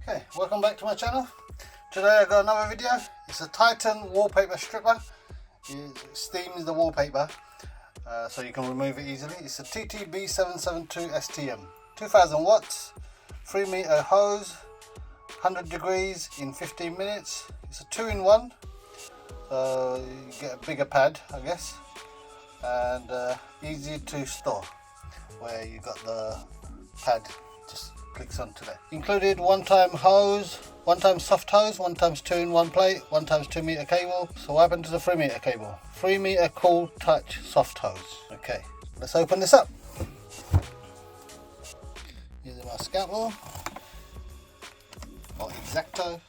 Okay, welcome back to my channel. Today I got another video. It's a Titan wallpaper stripper. It steams the wallpaper so you can remove it easily. It's a TTB772STM, 2000 watts, 3 meter hose, 100 degrees in 15 minutes. It's a 2-in-1, so you get a bigger pad, I guess, and easy to store, where you got the pad just clicks onto that. Included one-time hose, one-time soft hose, 1x 2-in-1 plate, 1x 2 meter cable. So what happened to the 3 meter cable? 3 meter cool touch soft hose. Okay, let's open this up. Using my scalpel or X-Acto.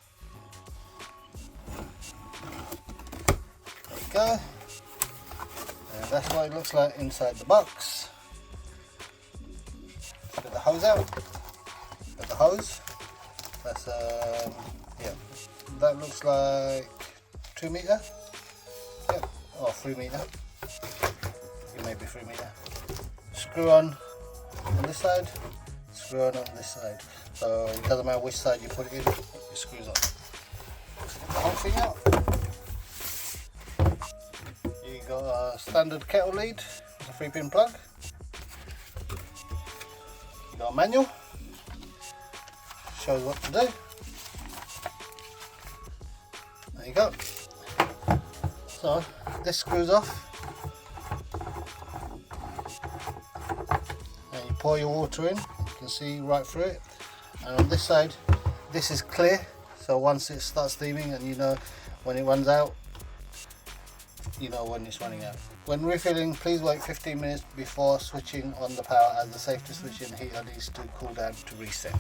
There we go. And that's what it looks like inside the box. Get the hose out. Got the hose. That's yeah, that looks like 2 meter. Yep, or 3 meter. It may be 3 meter. Screw on this side. Screw on this side. So it doesn't matter which side you put it in. It screws on. Get the whole thing out. You got a standard kettle lead with a 3-pin plug. You got a manual. Shows what to do. There you go. So this screws off, and you pour your water in. You can see right through it. And on this side, this is clear. So once it starts steaming, and you know when it runs out, you know when it's running out. When refilling, please wait 15 minutes before switching on the power, as the safety switch in heater needs to cool down to reset.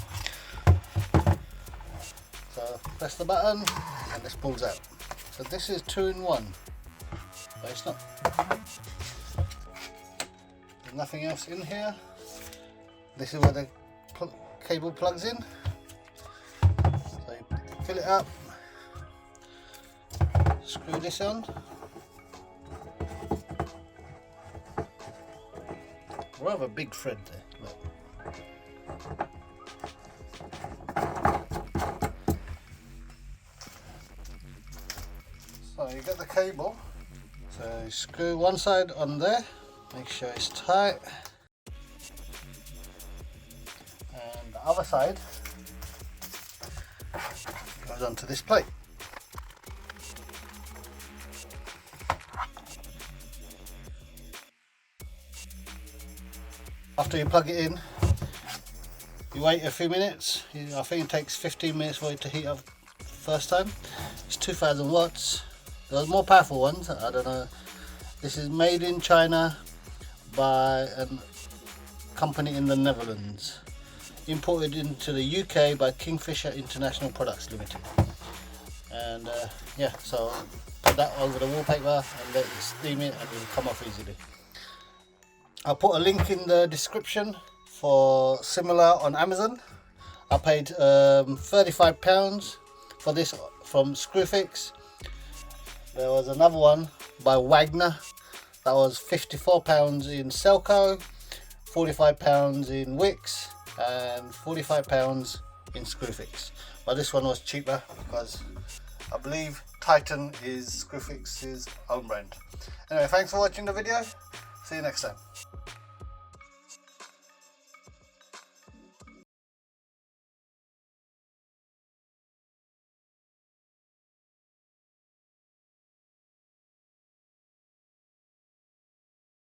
So press the button and this pulls out. So this is 2-in-1, but it's not. There's nothing else in here. This is where the cable plugs in. So you fill it up, screw this on. Rather big thread there, look. So you got the cable, so you screw one side on there, make sure it's tight, and the other side goes onto this plate. After you plug it in, you wait a few minutes. I think it takes 15 minutes for it to heat up first time. It's 2000 watts. There's more powerful ones, I don't know. This is made in China by a company in the Netherlands. Imported into the UK by Kingfisher International Products Limited. And yeah, so put that over the wallpaper and let it steam it, and it will come off easily. I'll put a link in the description for similar on Amazon. I paid £35 for this from Screwfix. There was another one by Wagner that was £54 in Selco, £45 in Wix, and £45 in Screwfix. But this one was cheaper because I believe Titan is Screwfix's own brand. Anyway, thanks for watching the video. See you next time.